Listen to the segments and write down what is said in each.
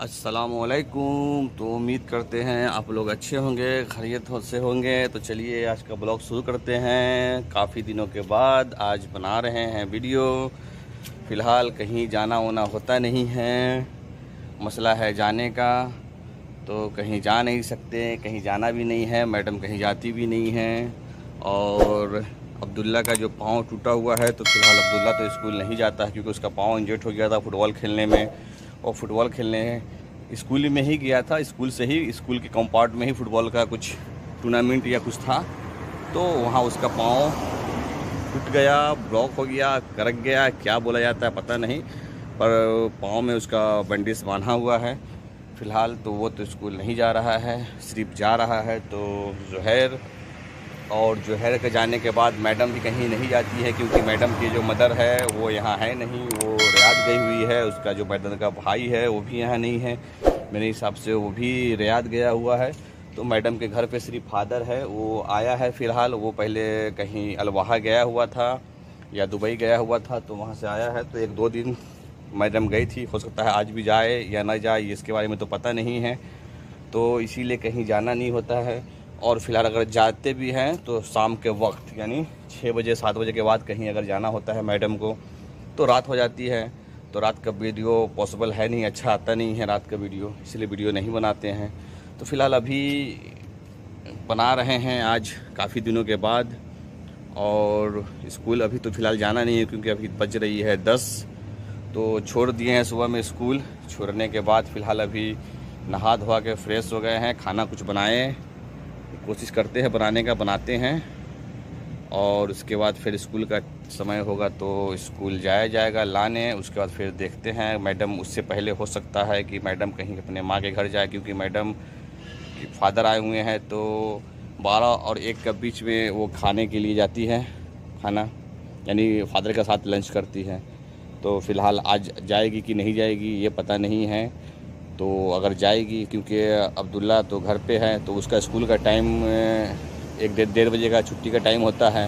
अस्सलामुअलैकुम। तो उम्मीद करते हैं आप लोग अच्छे होंगे, खैरियत से होंगे। तो चलिए आज का ब्लॉग शुरू करते हैं। काफ़ी दिनों के बाद आज बना रहे हैं वीडियो। फ़िलहाल कहीं जाना वाना होता नहीं है, मसला है जाने का। तो कहीं जा नहीं सकते, कहीं जाना भी नहीं है, मैडम कहीं जाती भी नहीं है। और अब्दुल्ला का जो पाँव टूटा हुआ है, तो फ़िलहाल अब्दुल्ला तो स्कूल नहीं जाता है क्योंकि उसका पाँव इंजर्ड हो गया था फुटबॉल खेलने में। और फुटबॉल खेलने स्कूल में ही गया था, स्कूल से ही, स्कूल के कंपाउंड में ही फुटबॉल का कुछ टूर्नामेंट या कुछ था, तो वहाँ उसका पाँव टूट गया, ब्लॉक हो गया, करक गया, क्या बोला जाता है पता नहीं, पर पाँव में उसका बैंडेज बांधा हुआ है। फ़िलहाल तो वो तो स्कूल नहीं जा रहा है, सिर्फ जा रहा है तो ज़ुहैर। और ज़ुहैर के जाने के बाद मैडम भी कहीं नहीं जाती है क्योंकि मैडम की जो मदर है वो यहाँ है नहीं, वो रियाद गई हुई है। उसका जो मैडम का भाई है वो भी यहाँ नहीं है, मेरे हिसाब से वो भी रियाद गया हुआ है। तो मैडम के घर पे सिर्फ फादर है, वो आया है फ़िलहाल। वो पहले कहीं अलवाहा गया हुआ था या दुबई गया हुआ था, तो वहाँ से आया है। तो 1-2 दिन मैडम गई थी, हो सकता है आज भी जाए या ना जाए, इसके बारे में तो पता नहीं है। तो इसीलिए कहीं जाना नहीं होता है। और फिलहाल अगर जाते भी हैं तो शाम के वक्त, यानी 6 बजे 7 बजे के बाद कहीं अगर जाना होता है मैडम को, तो रात हो जाती है। तो रात का वीडियो पॉसिबल है नहीं, अच्छा आता नहीं है रात का वीडियो, इसलिए वीडियो नहीं बनाते हैं। तो फ़िलहाल अभी बना रहे हैं आज काफ़ी दिनों के बाद। और स्कूल अभी तो फ़िलहाल जाना नहीं है क्योंकि अभी बज रही है 10। तो छोड़ दिए हैं सुबह में स्कूल। छोड़ने के बाद फ़िलहाल अभी नहा धोवा के फ्रेश हो गए हैं, खाना कुछ बनाए, कोशिश करते हैं बनाने का, बनाते हैं। और उसके बाद फिर स्कूल का समय होगा तो स्कूल जाया जाएगा लाने। उसके बाद फिर देखते हैं, मैडम उससे पहले हो सकता है कि मैडम कहीं अपने माँ के घर जाए क्योंकि मैडम के फादर आए हुए हैं। तो 12 और 1 के बीच में वो खाने के लिए जाती है, खाना यानी फादर के साथ लंच करती है। तो फ़िलहाल आज जाएगी कि नहीं जाएगी ये पता नहीं है। तो अगर जाएगी, क्योंकि अब्दुल्ला तो घर पे है, तो उसका स्कूल का टाइम 1-1:30 बजे का छुट्टी का टाइम होता है,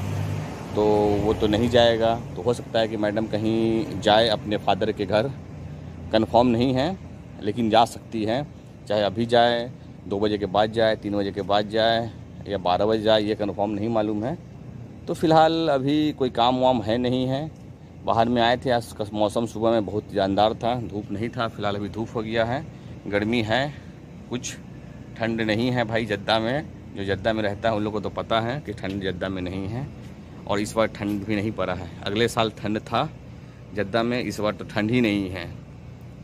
तो वो तो नहीं जाएगा। तो हो सकता है कि मैडम कहीं जाए अपने फादर के घर, कंफर्म नहीं है लेकिन जा सकती है। चाहे अभी जाए, 2 बजे के बाद जाए, 3 बजे के बाद जाए या 12 बजे जाए, ये कंफर्म नहीं मालूम है। तो फ़िलहाल अभी कोई काम वाम है नहीं है। बाहर में आए थे, आज का मौसम सुबह में बहुत जानदार था, धूप नहीं था। फ़िलहाल अभी धूप हो गया है, गर्मी है, कुछ ठंड नहीं है भाई जद्दा में। जो जद्दा में रहता है उन लोगों को तो पता है कि ठंड जद्दा में नहीं है। और इस बार ठंड भी नहीं पड़ा है, अगले साल ठंड था जद्दा में, इस बार तो ठंड ही नहीं है।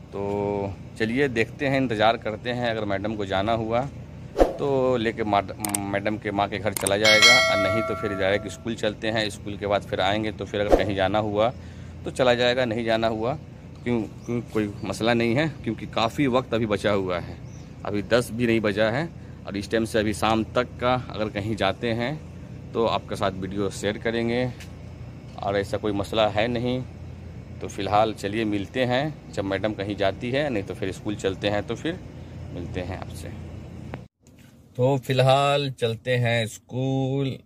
तो चलिए देखते हैं, इंतज़ार करते हैं। अगर मैडम को जाना हुआ तो लेके मैडम के माँ के घर चला जाएगा, और नहीं तो फिर डायरेक्ट स्कूल चलते हैं। स्कूल के बाद फिर आएंगे, तो फिर अगर कहीं जाना हुआ तो चला जाएगा, नहीं जाना हुआ क्यों कोई मसला नहीं है क्योंकि काफ़ी वक्त अभी बचा हुआ है। अभी 10 भी नहीं बजा है और इस टाइम से अभी शाम तक का अगर कहीं जाते हैं तो आपके साथ वीडियो शेयर करेंगे, और ऐसा कोई मसला है नहीं। तो फ़िलहाल चलिए मिलते हैं जब मैडम कहीं जाती है, नहीं तो फिर स्कूल चलते हैं, तो फिर मिलते हैं आपसे। तो फ़िलहाल चलते हैं स्कूल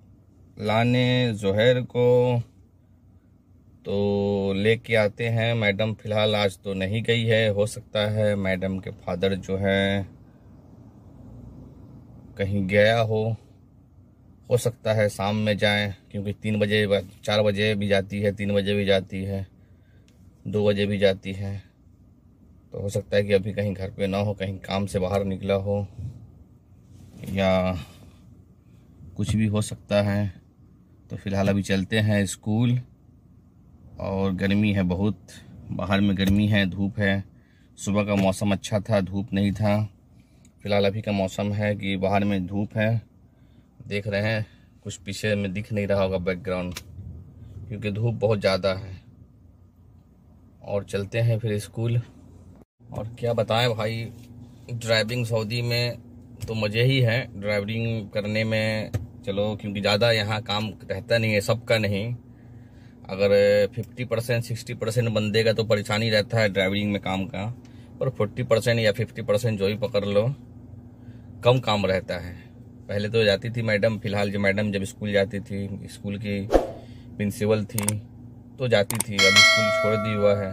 लाने ज़ुहैर को, तो लेके आते हैं। मैडम फ़िलहाल आज तो नहीं गई है, हो सकता है मैडम के फादर जो है कहीं गया हो सकता है शाम में जाएं क्योंकि 3 बजे 4 बजे भी जाती है, 3 बजे भी जाती है, 2 बजे भी जाती है। तो हो सकता है कि अभी कहीं घर पे ना हो, कहीं काम से बाहर निकला हो या कुछ भी हो सकता है। तो फ़िलहाल अभी चलते हैं स्कूल। और गर्मी है बहुत, बाहर में गर्मी है, धूप है। सुबह का मौसम अच्छा था, धूप नहीं था। फ़िलहाल अभी का मौसम है कि बाहर में धूप है, देख रहे हैं, कुछ पीछे में दिख नहीं रहा होगा बैकग्राउंड क्योंकि धूप बहुत ज़्यादा है। और चलते हैं फिर स्कूल। और क्या बताएं भाई, ड्राइविंग सऊदी में तो मज़े ही है ड्राइविंग करने में। चलो क्योंकि ज़्यादा यहाँ काम रहता नहीं है, सबका नहीं। अगर 50% 60% बंदे का तो परेशानी रहता है ड्राइविंग में काम का, पर 40% या 50% जो ही पकड़ लो, कम काम रहता है। पहले तो जाती थी मैडम, फ़िलहाल जो मैडम जब स्कूल जाती थी, स्कूल की प्रिंसिपल थी तो जाती थी, अभी स्कूल छोड़ दी हुआ है।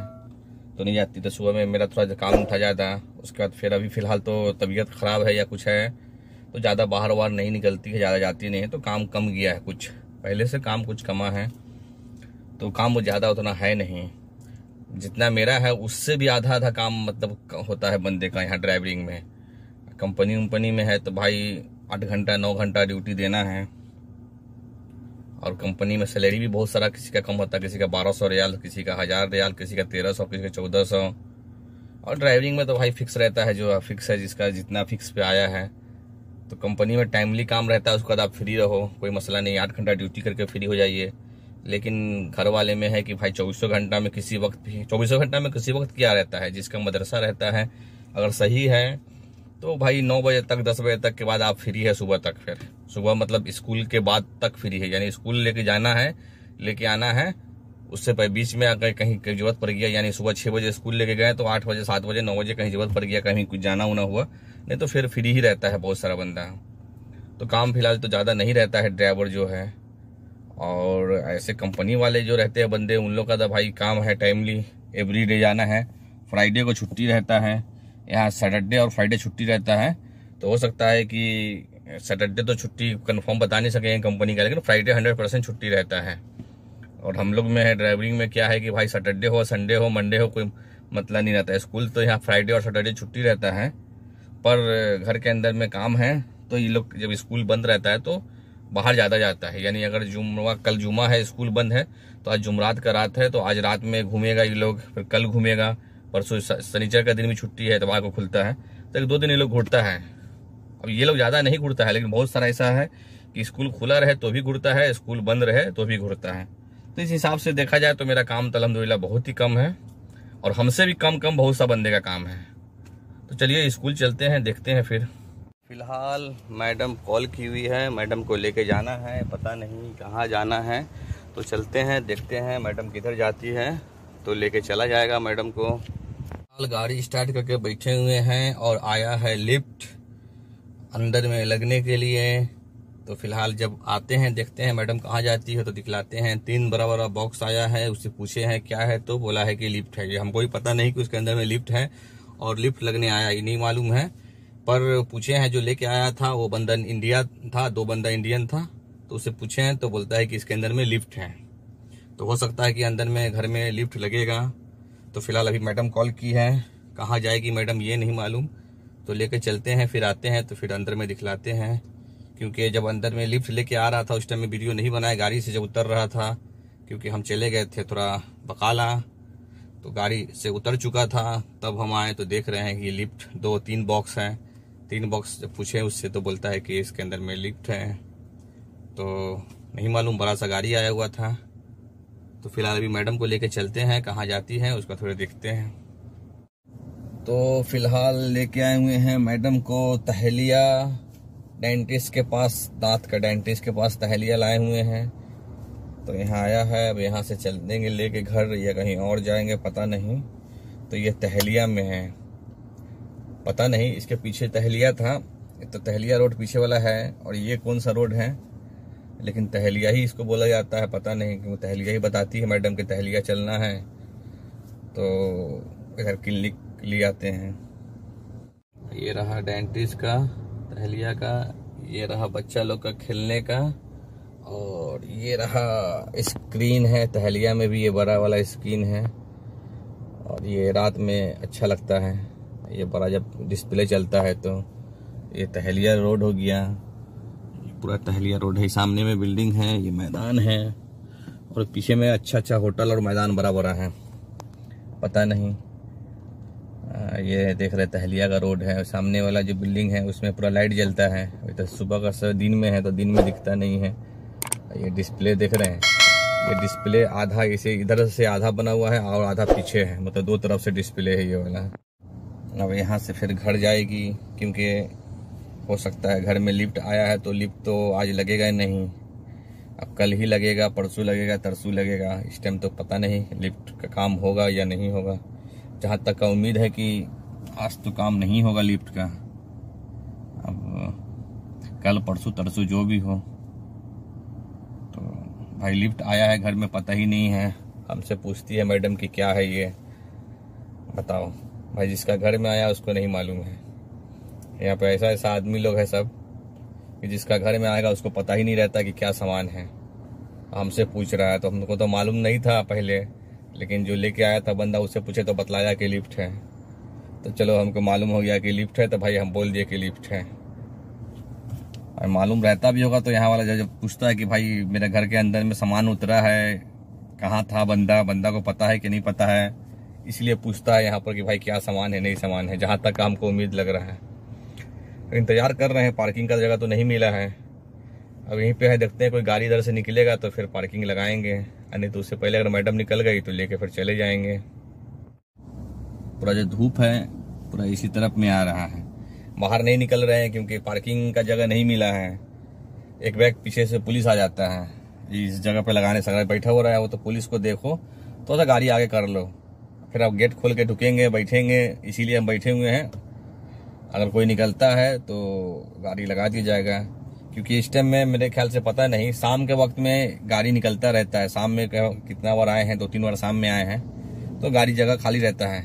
तो नहीं जाती। तो सुबह में मेरा थोड़ा काम था ज़्यादा, उसके बाद फिर अभी फ़िलहाल तो तबीयत ख़राब है या कुछ है, तो ज़्यादा बाहर वाहर नहीं निकलती है, ज़्यादा जाती नहीं है, तो काम कम गया है। कुछ पहले से काम कुछ कमा है, तो काम वो ज़्यादा उतना है नहीं। जितना मेरा है उससे भी आधा आधा काम मतलब होता है बंदे का यहाँ ड्राइवरिंग में। कंपनी में है तो भाई 8 घंटा 9 घंटा ड्यूटी देना है, और कंपनी में सैलरी भी बहुत सारा, किसी का कम होता है, किसी का 1200 रियाल, किसी का 1000 रियाल, किसी का 1300, किसी का 1400। और ड्राइविंग में तो भाई फिक्स रहता है, जो फिक्स है, जिसका जितना फिक्स पे आया है। तो कंपनी में टाइमली काम रहता है, उसके बाद आप फ्री रहो, कोई मसला नहीं, 8 घंटा ड्यूटी करके फ्री हो जाइए। लेकिन घर वाले में है कि भाई 24 घंटा में किसी वक्त भी, 24 घंटा में किसी वक्त क्या रहता है, जिसका मदरसा रहता है अगर सही है तो भाई 9 बजे तक 10 बजे तक के बाद आप फ्री है सुबह तक। फिर सुबह मतलब स्कूल के बाद तक फ्री है, यानी स्कूल लेके जाना है, लेके आना है, उससे पहले बीच में अगर कहीं जरूरत पड़ गया, यानी सुबह 6 बजे स्कूल लेके गए तो 8 बजे 7 बजे 9 बजे कहीं जरूरत पड़ गया, कहीं कुछ जाना उना हुआ, नहीं तो फिर फ्री ही रहता है बहुत सारा बंदा। तो काम फिलहाल तो ज़्यादा नहीं रहता है ड्राइवर जो है। और ऐसे कंपनी वाले जो रहते हैं बंदे, उन लोग का तो भाई काम है टाइमली एवरी डे जाना है। फ्राइडे को छुट्टी रहता है, यहाँ सैटरडे और फ्राइडे छुट्टी रहता है। तो हो सकता है कि सैटरडे तो छुट्टी कंफर्म बता नहीं सकेंगे कंपनी का, लेकिन फ्राइडे 100% छुट्टी रहता है। और हम लोग में है ड्राइवरिंग में क्या है कि भाई सैटरडे हो, संडे हो, मंडे हो, कोई मतलब नहीं रहता है। स्कूल तो यहाँ फ्राइडे और सैटरडे छुट्टी रहता है, पर घर के अंदर में काम है, तो ये लोग जब स्कूल बंद रहता है तो बाहर ज़्यादा जाता है। यानी अगर कल जुमा है, स्कूल बंद है, तो आज जुमरात का रात है, तो आज रात में घूमेगा ये लोग, फिर कल घूमेगा, परसों शनिचर का दिन भी छुट्टी है, इतवार को खुलता है, तो 1-2 दिन ये लोग घूरता है। अब ये लोग ज़्यादा नहीं घूरता है, लेकिन बहुत सारा ऐसा है कि स्कूल खुला रहे तो भी घूरता है, स्कूल बंद रहे तो भी घूरता है। तो इस हिसाब से देखा जाए तो मेरा काम तो अल्हम्दुलिल्लाह बहुत ही कम है, और हमसे भी कम बहुत सा बंदे का काम है। तो चलिए स्कूल चलते हैं, देखते हैं। फिर फिलहाल मैडम कॉल की हुई है, मैडम को लेके जाना है, पता नहीं कहाँ जाना है, तो चलते हैं, देखते हैं मैडम किधर जाती है, तो लेके चला जाएगा मैडम को। गाड़ी स्टार्ट करके बैठे हुए हैं और आया है लिफ्ट अंदर में लगने के लिए। तो फिलहाल जब आते हैं देखते हैं मैडम कहाँ जाती है, तो दिखलाते हैं 3 बड़ा बड़ा बॉक्स आया है। उससे पूछे हैं क्या है, तो बोला है कि लिफ्ट है। ये हमको भी पता नहीं कि उसके अंदर में लिफ्ट है और लिफ्ट लगने आया, ये नहीं मालूम है। पर पूछे हैं, जो लेके आया था वो बंदा इंडिया था, 2 बंदा इंडियन था, तो उससे पूछे हैं तो बोलता है कि इसके अंदर में लिफ्ट है। तो हो सकता है कि अंदर में घर में लिफ्ट लगेगा। तो फिलहाल अभी मैडम कॉल की है, कहाँ जाएगी मैडम ये नहीं मालूम, तो लेके चलते हैं, फिर आते हैं तो फिर अंदर में दिखलाते हैं। क्योंकि जब अंदर में लिफ्ट लेके आ रहा था उस टाइम में वीडियो नहीं बनाया, गाड़ी से जब उतर रहा था, क्योंकि हम चले गए थे थोड़ा बकाला, तो गाड़ी से उतर चुका था, तब हम आए तो देख रहे हैं कि लिफ्ट 2-3 बॉक्स हैं। 3 बॉक्स जब पूछे उससे तो बोलता है कि इसके अंदर में लिफ्ट है। तो नहीं मालूम, बड़ा सा गाड़ी आया हुआ था। तो फिलहाल अभी मैडम को लेके चलते हैं, कहाँ जाती है उसका थोड़ा देखते हैं। तो फिलहाल लेके आए हुए हैं मैडम को तहलिया डेंटिस्ट के पास, दांत का डेंटिस्ट के पास तहलिया लाए हुए हैं। तो यहाँ आया है, अब यहाँ से चल देंगे लेके घर या कहीं और जाएंगे पता नहीं। तो ये तहलिया में है, पता नहीं इसके पीछे तहलिया था, तो तहलिया रोड पीछे वाला है, और ये कौन सा रोड है, लेकिन तहलिया ही इसको बोला जाता है, पता नहीं क्यों तहलिया ही बताती है मैडम के तहलिया चलना है। तो इधर क्लिनिक ले आते हैं। ये रहा डेंटिस्ट का तहलिया का, ये रहा बच्चा लोग का खेलने का, और ये रहा स्क्रीन है तहलिया में भी, ये बड़ा वाला स्क्रीन है, और ये रात में अच्छा लगता है, ये बड़ा जब डिस्प्ले चलता है। तो ये तहलिया रोड हो गया, पूरा तहलिया रोड है, सामने में बिल्डिंग है, ये मैदान है, और पीछे में अच्छा होटल और मैदान बड़ा बड़ा है, पता नहीं। ये देख रहे तहलिया का रोड है, सामने वाला जो बिल्डिंग है उसमें पूरा लाइट जलता है। तो सुबह का दिन में है तो दिन में दिखता नहीं है। ये डिस्प्ले देख रहे हैं, ये डिस्प्ले आधा इसे इधर से आधा बना हुआ है और आधा पीछे है, मतलब 2 तरफ से डिस्प्ले है ये वाला। अब यहाँ से फिर घर जाएगी, क्योंकि हो सकता है घर में लिफ्ट आया है, तो लिफ्ट तो आज लगेगा नहीं, अब कल ही लगेगा, परसों लगेगा, तरसों लगेगा। इस टाइम तो पता नहीं लिफ्ट का काम होगा या नहीं होगा। जहाँ तक का उम्मीद है कि आज तो काम नहीं होगा लिफ्ट का, अब कल परसों तरसों जो भी हो। तो भाई लिफ्ट आया है घर में, पता ही नहीं है, हमसे पूछती है मैडम कि क्या है ये, बताओ भाई, जिसका घर में आया उसको नहीं मालूम है। यहाँ पे ऐसा ऐसा आदमी लोग है सब कि जिसका घर में आएगा उसको पता ही नहीं रहता कि क्या सामान है। हमसे पूछ रहा है तो हमको तो मालूम नहीं था पहले, लेकिन जो लेके आया था बंदा उससे पूछे तो बतलाया कि लिफ्ट है। तो चलो हमको मालूम हो गया कि लिफ्ट है, तो भाई हम बोल दिए कि लिफ्ट है। और मालूम रहता भी होगा तो यहाँ वाला जब पूछता है कि भाई मेरे घर के अंदर में सामान उतरा है, कहाँ था बंदा को पता है कि नहीं पता है, इसलिए पूछता है यहाँ पर कि भाई क्या सामान है नहीं सामान है, जहाँ तक हमको उम्मीद लग रहा है। तो इंतजार कर रहे हैं, पार्किंग का जगह तो नहीं मिला है। अब यहीं पे है, देखते हैं कोई गाड़ी इधर से निकलेगा तो फिर पार्किंग लगाएंगे, नहीं तो उससे पहले अगर मैडम निकल गई तो लेके फिर चले जाएंगे। पूरा जो धूप है पूरा इसी तरफ में आ रहा है, बाहर नहीं निकल रहे हैं क्योंकि पार्किंग का जगह नहीं मिला है। एक बैग पीछे से पुलिस आ जाता है, इस जगह पे लगाने से बैठा हो रहा है वो, तो पुलिस को देखो तो सा गाड़ी आगे कर लो, फिर आप गेट खोल के ढुकेंगे बैठेंगे, इसीलिए हम बैठे हुए हैं। अगर कोई निकलता है तो गाड़ी लगा दी जाएगा, क्योंकि इस टाइम में मेरे ख्याल से पता नहीं, शाम के वक्त में गाड़ी निकलता रहता है। शाम में कितना बार आए हैं, 2-3 बार शाम में आए हैं, तो गाड़ी जगह खाली रहता है।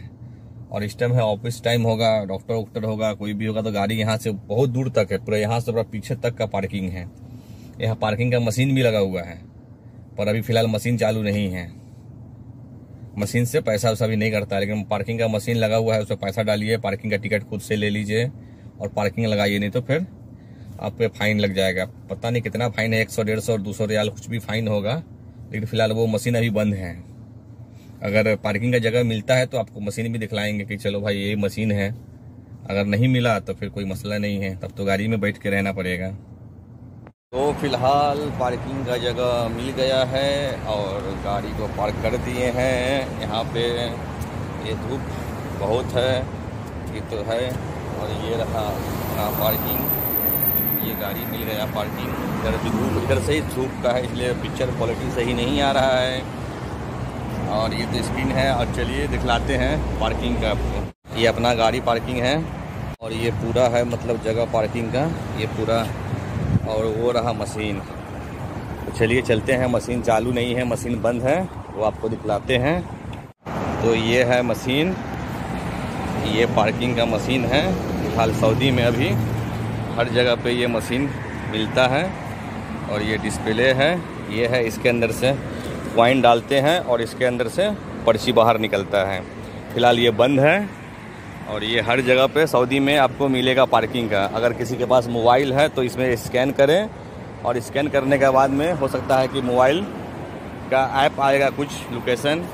और इस टाइम है ऑफिस टाइम होगा, डॉक्टर होगा, कोई भी होगा, तो गाड़ी यहाँ से बहुत दूर तक है, पूरा यहाँ से पूरा पीछे तक का पार्किंग है। यहाँ पार्किंग का मशीन भी लगा हुआ है, पर अभी फिलहाल मशीन चालू नहीं है। मशीन से पैसा वैसा भी नहीं करता, लेकिन पार्किंग का मशीन लगा हुआ है, उसमें पैसा डालिए, पार्किंग का टिकट खुद से ले लीजिए और पार्किंग लगाइए, नहीं तो फिर आप पे फाइन लग जाएगा। पता नहीं कितना फाइन है, 100, 150 और 200 रियाल कुछ भी फाइन होगा। लेकिन फिलहाल वो मशीन अभी बंद है। अगर पार्किंग का जगह मिलता है तो आपको मशीन भी दिखलाएंगे कि चलो भाई ये मशीन है। अगर नहीं मिला तो फिर कोई मसला नहीं है, तब तो गाड़ी में बैठ के रहना पड़ेगा। तो फिलहाल पार्किंग का जगह मिल गया है और गाड़ी को पार्क कर दिए हैं। यहाँ पे ये धूप बहुत है, ये तो है, और ये रहा पार्किंग। ये गाड़ी मिल गया पार्किंग। इधर भी धूप, इधर से ही धूप का है, इसलिए पिक्चर क्वालिटी सही नहीं आ रहा है। और ये तो स्क्रीन है। और चलिए दिखलाते हैं पार्किंग का आपको। ये अपना गाड़ी पार्किंग है और ये पूरा है मतलब जगह पार्किंग का, ये पूरा। और वो रहा मशीन। तो चलिए चलते हैं, मशीन चालू नहीं है, मशीन बंद है, वो आपको दिखलाते हैं। तो ये है मशीन, ये पार्किंग का मशीन है। फिलहाल सऊदी में अभी हर जगह पे ये मशीन मिलता है। और ये डिस्प्ले है, ये है, इसके अंदर से कॉइन डालते हैं और इसके अंदर से पर्ची बाहर निकलता है। फिलहाल ये बंद है और ये हर जगह पे सऊदी में आपको मिलेगा पार्किंग का। अगर किसी के पास मोबाइल है तो इसमें स्कैन करें, और स्कैन करने के बाद में हो सकता है कि मोबाइल का ऐप आएगा कुछ लोकेशन,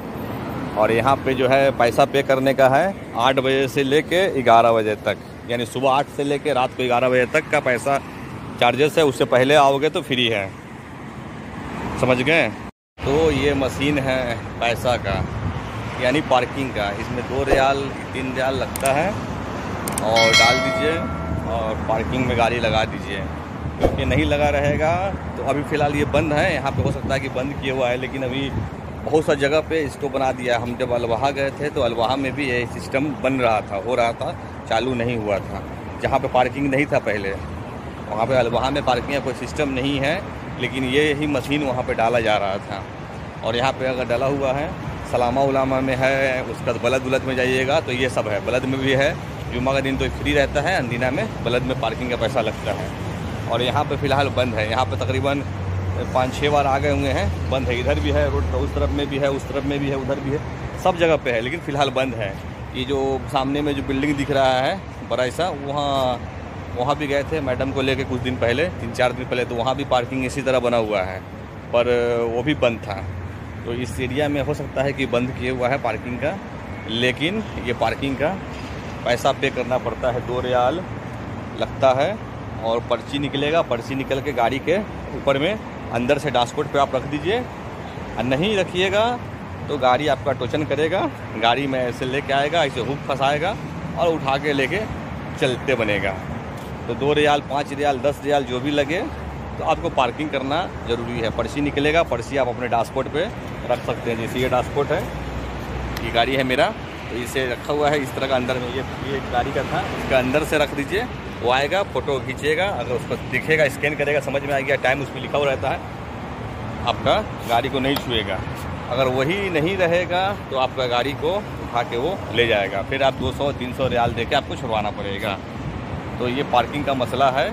और यहाँ पे जो है पैसा पे करने का है 8 बजे से लेके 11 बजे तक, यानी सुबह 8 से लेके रात को 11 बजे तक का पैसा चार्जेस है। उससे पहले आओगे तो फ्री है, समझ गए। तो ये मशीन है पैसा का, यानी पार्किंग का। इसमें 2 रियाल 3 रियाल लगता है और डाल दीजिए और पार्किंग में गाड़ी लगा दीजिए। क्योंकि नहीं लगा रहेगा तो अभी फ़िलहाल ये बंद है। यहाँ पे हो सकता है कि बंद किया हुआ है, लेकिन अभी बहुत सा जगह पे इसको बना दिया। हम जब अलवाहा गए थे तो अलवाहा में भी ये सिस्टम बन रहा था, हो रहा था, चालू नहीं हुआ था। जहाँ पे पार्किंग नहीं था पहले, वहाँ पे अलवाहा में पार्किंग का कोई सिस्टम नहीं है, लेकिन ये ही मशीन वहाँ पे डाला जा रहा था। और यहाँ पे अगर डाला हुआ है, सलामा उलामा में है, उसका बलद उलद में जाइएगा तो ये सब है। बलद में भी है, जुम्मा का दिन तो फ्री रहता है, अंदीना में बलद में पार्किंग का पैसा लगता है। और यहाँ पे फ़िलहाल बंद है। यहाँ पे तकरीबन 5-6 बार आ गए हुए हैं, बंद है। इधर भी है रोड, उस तरफ में भी है, उस तरफ में भी है, उधर भी है, सब जगह पे है, लेकिन फ़िलहाल बंद है। ये जो सामने में जो बिल्डिंग दिख रहा है बड़ा सा, वहाँ भी गए थे मैडम को लेके कुछ दिन पहले, 3-4 दिन पहले, तो वहाँ भी पार्किंग इसी तरह बना हुआ है, पर वो भी बंद था। तो इस एरिया में हो सकता है कि बंद किया हुआ है पार्किंग का, लेकिन ये पार्किंग का पैसा पे करना पड़ता है, 2 रियाल लगता है। और पर्ची निकलेगा, पर्ची निकल के गाड़ी के ऊपर में अंदर से डैशबोर्ड पे आप रख दीजिए। और नहीं रखिएगा तो गाड़ी आपका टोचन करेगा, गाड़ी में ऐसे लेके आएगा, ऐसे हुक फंसाएगा और उठा के लेके चलते बनेगा। तो 2 रियाल, 5 रियाल, 10 रियाल जो भी लगे, तो आपको पार्किंग करना ज़रूरी है। पर्ची निकलेगा, पर्ची आप अपने डैशबोर्ड पे रख सकते हैं। जैसे ये डैशबोर्ड है, ये गाड़ी है मेरा, तो इसे रखा हुआ है इस तरह का अंदर में, ये गाड़ी का था, इसका अंदर से रख दीजिए। वो आएगा, फ़ोटो खींचेगा, अगर उसको दिखेगा, स्कैन करेगा, समझ में आ गया, टाइम उसमें लिखा हुआ रहता है, आपका गाड़ी को नहीं छुएगा। अगर वही नहीं रहेगा तो आपका गाड़ी को उठा के वो ले जाएगा, फिर आप 200-300 रियाल दे के आपको छुड़वाना पड़ेगा। तो ये पार्किंग का मसला है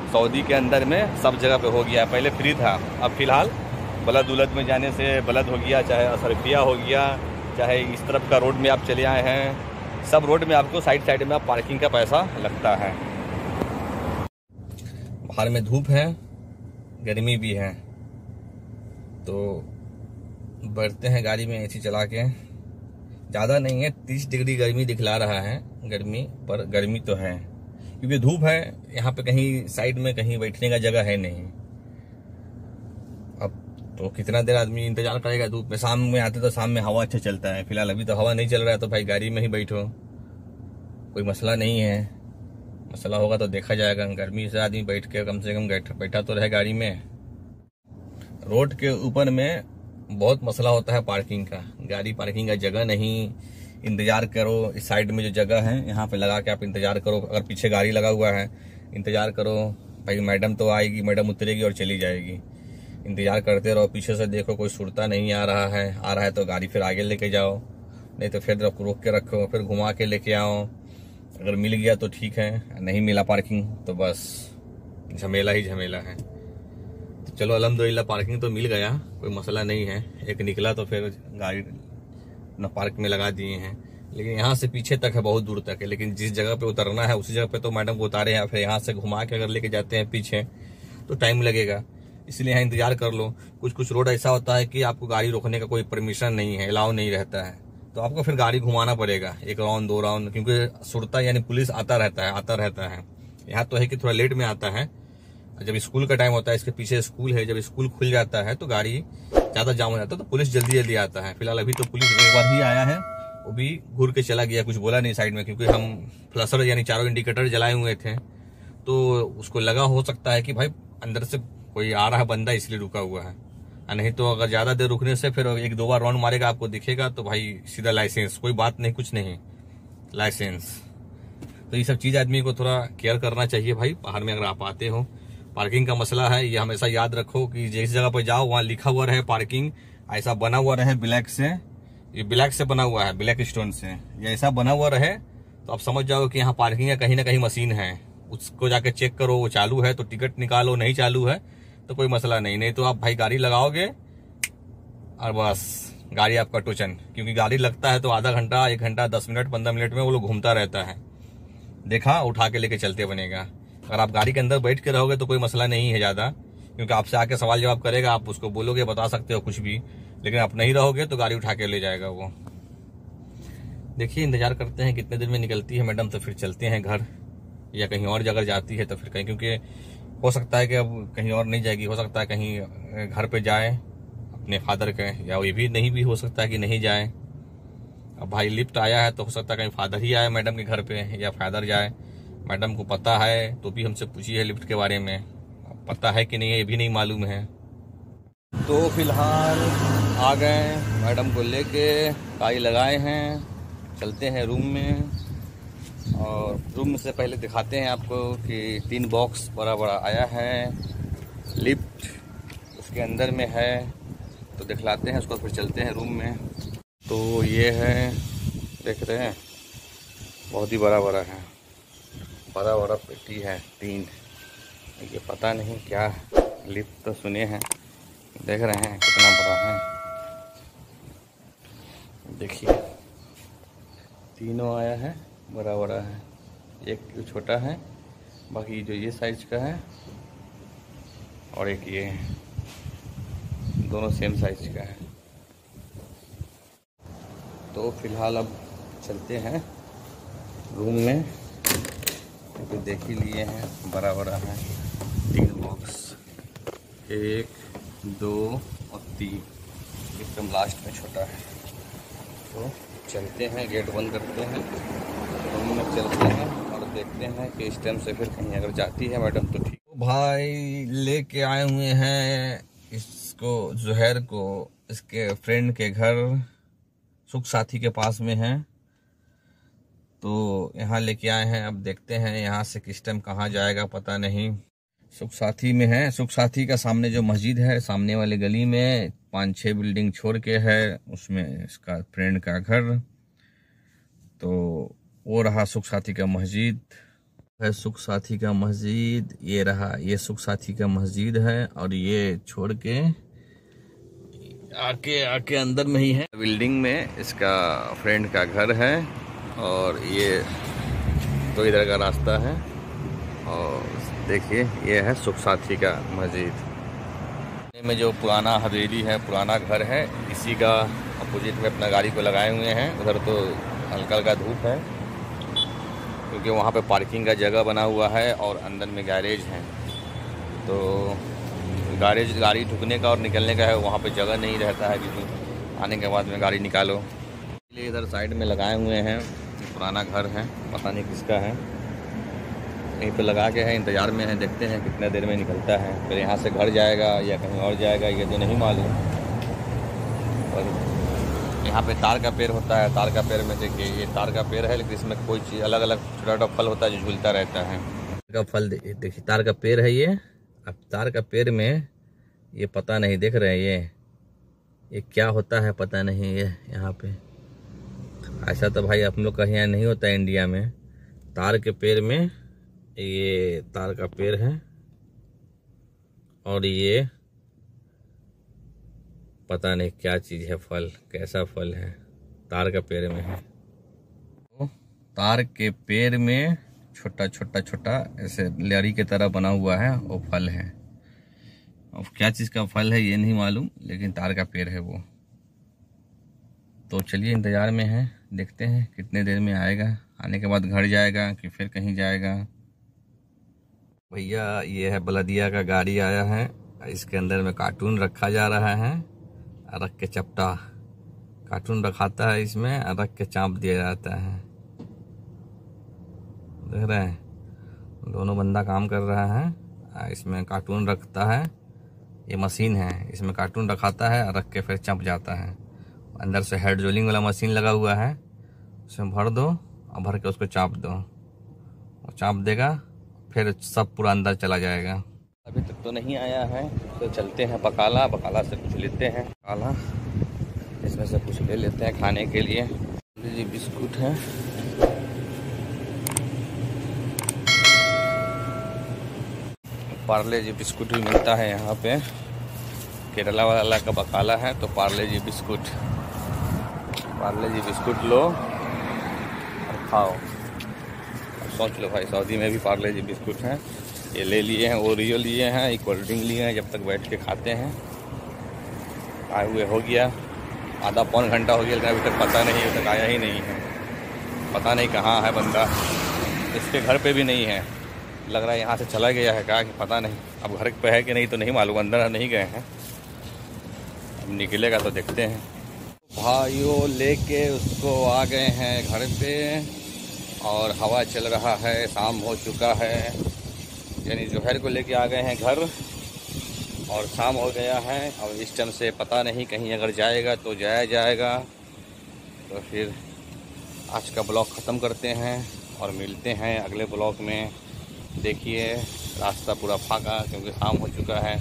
सऊदी के अंदर में, सब जगह पे हो गया है। पहले फ्री था, अब फ़िलहाल बलद उलद में जाने से बलद हो गया, चाहे असरफिया हो गया, चाहे इस तरफ का रोड में आप चले आए हैं, सब रोड में आपको साइड में आप पार्किंग का पैसा लगता है। बाहर में धूप है, गर्मी भी है, तो बैठते हैं गाड़ी में एसी चला के। ज़्यादा नहीं है, 30 डिग्री गर्मी दिखला रहा है गर्मी, पर गर्मी तो है क्योंकि धूप है। यहाँ पे कहीं साइड में कहीं बैठने का जगह है नहीं। अब तो कितना देर आदमी इंतजार करेगा धूप में। शाम में आते तो शाम में हवा अच्छा चलता है, फिलहाल अभी तो हवा नहीं चल रहा है, तो भाई गाड़ी में ही बैठो, कोई मसला नहीं है। मसला होगा तो देखा जाएगा। गर्मी से आदमी बैठ के कम से कम बैठा तो रहे गाड़ी में। रोड के ऊपर में बहुत मसला होता है पार्किंग का, गाड़ी पार्किंग का जगह नहीं, इंतजार करो। इस साइड में जो जगह है यहाँ पे लगा के आप इंतजार करो। अगर पीछे गाड़ी लगा हुआ है इंतजार करो, भाई मैडम तो आएगी, मैडम उतरेगी और चली जाएगी। इंतजार करते रहो, पीछे से देखो कोई सुरता नहीं आ रहा है तो गाड़ी फिर आगे लेके जाओ, नहीं तो फिर रोक के रखो, फिर घुमा के लेके आओ। अगर मिल गया तो ठीक है, नहीं मिला पार्किंग तो बस झमेला ही झमेला है। तो चलो अल्हम्दुलिल्लाह पार्किंग तो मिल गया, कोई मसला नहीं है। एक निकला तो फिर गाड़ी न पार्क में लगा दिए हैं, लेकिन यहाँ से पीछे तक है, बहुत दूर तक है। लेकिन जिस जगह पे उतरना है उसी जगह पे तो मैडम को उतारे हैं, फिर यहाँ से घुमा के अगर लेके जाते हैं पीछे तो टाइम लगेगा, इसलिए यहाँ इंतजार कर लो। कुछ रोड ऐसा होता है कि आपको गाड़ी रोकने का कोई परमिशन नहीं है, अलाउ नहीं रहता है, तो आपको फिर गाड़ी घुमाना पड़ेगा 1 राउंड 2 राउंड, क्योंकि सुरता यानी पुलिस आता रहता है। यहाँ तो है कि थोड़ा लेट में आता है, जब स्कूल का टाइम होता है, इसके पीछे स्कूल है, जब स्कूल खुल जाता है तो गाड़ी ज्यादा जाम हो जाता है, तो पुलिस जल्दी आता है। फिलहाल अभी तो पुलिस एक बार ही आया है, वो भी घूर के चला गया, कुछ बोला नहीं साइड में, क्योंकि हम फ्लशर यानी चारों इंडिकेटर जलाए हुए थे, तो उसको लगा हो सकता है कि भाई अंदर से कोई आ रहा है बंदा, इसलिए रुका हुआ है। नहीं तो अगर ज्यादा देर रुकने से फिर 1-2 बार राउंड मारेगा, आपको दिखेगा तो भाई सीधा लाइसेंस, कोई बात नहीं, कुछ नहीं, लाइसेंस। तो ये सब चीज आदमी को थोड़ा केयर करना चाहिए भाई। बाहर में अगर आप आते हो, पार्किंग का मसला है, ये हमेशा याद रखो कि जिस जगह पर जाओ वहाँ लिखा हुआ रहे पार्किंग, ऐसा बना हुआ रहे ब्लैक से, ये ब्लैक से बना हुआ है, ब्लैक स्टोन से, ये ऐसा बना हुआ रहे तो आप समझ जाओ कि यहाँ पार्किंग है, कहीं ना कहीं मशीन है। उसको जाके चेक करो, वो चालू है तो टिकट निकालो, नहीं चालू है तो कोई मसला नहीं तो आप भाई गाड़ी लगाओगे और बस गाड़ी आपका टोचन। क्योंकि गाड़ी लगता है तो आधा घंटा, 1 घंटा, 10 मिनट, 15 मिनट में वो लोग घूमता रहता है, देखा, उठा के लेके चलते बनेगा। अगर आप गाड़ी के अंदर बैठ के रहोगे तो कोई मसला नहीं है ज्यादा, क्योंकि आपसे आके सवाल जवाब करेगा, आप उसको बोलोगे, बता सकते हो कुछ भी। लेकिन आप नहीं रहोगे तो गाड़ी उठा के ले जाएगा वो। देखिए इंतजार करते हैं कितने दिन में निकलती है मैडम, तो फिर चलते हैं घर, या कहीं और जगह जाती है तो फिर कहीं, क्योंकि हो सकता है कि अब कहीं और नहीं जाएगी, हो सकता है कहीं घर पे जाए अपने फादर के, या ये भी नहीं भी हो सकता है कि नहीं जाए। अब भाई लिफ्ट आया है तो हो सकता है कहीं फादर ही आए मैडम के घर पे, या फादर जाए। मैडम को पता है तो भी हमसे पूछी है लिफ्ट के बारे में, पता है कि नहीं है ये भी नहीं मालूम है। तो फिलहाल आ गए, मैडम को लेके काई लगाए हैं, चलते हैं रूम में। और रूम से पहले दिखाते हैं आपको कि 3 बॉक्स बड़ा आया है, लिफ्ट उसके अंदर में है, तो दिखलाते हैं उसको, फिर चलते हैं रूम में। तो ये है, देख रहे हैं, बहुत ही बड़ा है, बड़ा पेटी है 3, ये पता नहीं क्या है, लिफ्ट तो सुने हैं, देख रहे हैं कितना बड़ा है। देखिए तीनों आया है, बड़ा है, एक छोटा है, बाकी जो ये साइज का है और एक ये है, दोनों सेम साइज का है। तो फिलहाल अब चलते हैं रूम में, क्योंकि देख ही लिए हैं बड़ा है। 3 बॉक्स, 1, 2 और 3, एकदम लास्ट में छोटा है। तो चलते हैं, गेट बंद करते हैं, रूम में चलते हैं और देखते हैं कि इस टाइम से फिर कहीं अगर जाती है मैडम तो ठीक। तो भाई लेके आए हुए हैं इसको, जुहैर को, इसके फ्रेंड के घर सुख साथी के पास में है, तो यहाँ लेके आए हैं। अब देखते हैं यहाँ से किस टाइम कहाँ जाएगा पता नहीं। सुख साथी में है, सुख साथी का सामने जो मस्जिद है, सामने वाली गली में 5-6 बिल्डिंग छोड़ के है, उसमें इसका फ्रेंड का घर। तो वो रहा सुख साथी का मस्जिद है, सुख साथी का मस्जिद ये रहा, ये सुख साथी का मस्जिद है। और ये छोड़ के आके अंदर में ही है, बिल्डिंग में इसका फ्रेंड का घर है। और ये तो इधर का रास्ता है। और देखिए ये है सुख साथी का मस्जिद में जो पुराना हवेली है, पुराना घर है, इसी का अपोजिट में अपना गाड़ी को लगाए हुए हैं। उधर तो हल्का हल्का धूप है क्योंकि वहाँ पे पार्किंग का जगह बना हुआ है और अंदर में गैरेज है। तो गैरेज गाड़ी ढुकने का और निकलने का है, वहाँ पे जगह नहीं रहता है क्योंकि आने के बाद में गाड़ी निकालो। इसलिए इधर साइड में लगाए हुए हैं। पुराना घर है, पता नहीं किसका है, यहीं पे लगा के है, इंतज़ार में है, देखते हैं कितने देर में निकलता है। फिर यहाँ से घर जाएगा या कहीं और जाएगा ये तो नहीं मालूम। और यहाँ पे तार का पेड़ होता है, तार का पेड़ में देखिए ये तार का पेड़ है, लेकिन इसमें कोई चीज़ अलग अलग छोटा छोटा फल होता है जो झूलता रहता है। का फल देखिए, तार का पेड़ है ये। अब तार का पेड़ में ये पता नहीं, देख रहे हैं ये क्या होता है पता नहीं। ये यहाँ पे ऐसा तो भाई हम लोग का यहाँ नहीं होता है इंडिया में। तार के पेड़ में ये तार का पेड़ है और ये पता नहीं क्या चीज़ है, फल कैसा फल है, तार का पेड़ में है। तो तार के पेड़ में छोटा छोटा छोटा ऐसे लड़ी के तरह बना हुआ है, वो फल है। अब क्या चीज़ का फल है ये नहीं मालूम, लेकिन तार का पेड़ है वो। तो चलिए इंतज़ार में है, देखते हैं कितने देर में आएगा, आने के बाद घर जाएगा कि फिर कहीं जाएगा। भैया ये है बलदिया का गाड़ी आया है, इसके अंदर में कार्टून रखा जा रहा है। रख के चपटा कार्टून रखाता है इसमें, रख के चाँप दिया जाता है। देख रहे हैं दोनों बंदा काम कर रहा है। इसमें कार्टून रखता है, ये मशीन है, इसमें कार्टून रखाता है, रख के फिर चंप जाता है। अंदर से हेड रोलिंग वाला मशीन लगा हुआ है, उसमें भर दो और भर के उसको चाँप दो, वो चाँप देगा, फिर सब पूरा अंदर चला जाएगा। अभी तक तो नहीं आया है, तो चलते हैं बकाला, बकाला से कुछ लेते हैं। बकाला इसमें से कुछ ले लेते हैं खाने के लिए। जी बिस्कुट है, पार्ले जी बिस्कुट भी मिलता है यहाँ पे। केरला वाला का बकाला है तो पार्ले जी बिस्कुट लो और खाओ। अब सोच लो भाई, सऊदी में भी पार्ले जी बिस्कुट हैं, ये ले लिए हैं। ओरियो लिए हैं, एक कोल्ड ड्रिंक लिए हैं, जब तक बैठ के खाते हैं। आए हुए हो गया आधा पौन घंटा हो गया, लेकिन अभी तक पता नहीं, अभी तक आया ही नहीं है। पता नहीं कहाँ है बंदा, इसके घर पे भी नहीं है, लग रहा है यहाँ से चला गया है क्या, कि पता नहीं। अब घर पे है कि नहीं तो नहीं मालूम, अंदर नहीं गए हैं, अब निकलेगा तो देखते हैं। भाइयों लेके उसको आ गए हैं घर पे और हवा चल रहा है, शाम हो चुका है, यानी जोहर को लेके आ गए हैं घर और शाम हो गया है। अब इस टाइम से पता नहीं, कहीं अगर जाएगा तो जाया जाएगा। तो फिर आज का ब्लॉग ख़त्म करते हैं और मिलते हैं अगले ब्लॉग में। देखिए रास्ता पूरा फाका क्योंकि शाम हो चुका है,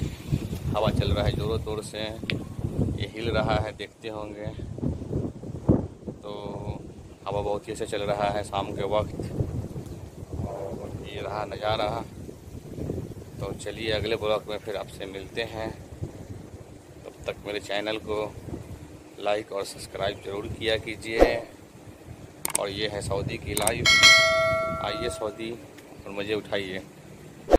हवा चल रहा है ज़ोरों तोर से, ये हिल रहा है, देखते होंगे। तो हवा बहुत ही अच्छा चल रहा है शाम के वक्त, और ये रहा नज़ारा। तो चलिए अगले ब्लॉग में फिर आपसे मिलते हैं। तब तक मेरे चैनल को लाइक और सब्सक्राइब ज़रूर किया कीजिए। और ये है सऊदी की लाइफ, आइए सऊदी और मज़े उठाइए।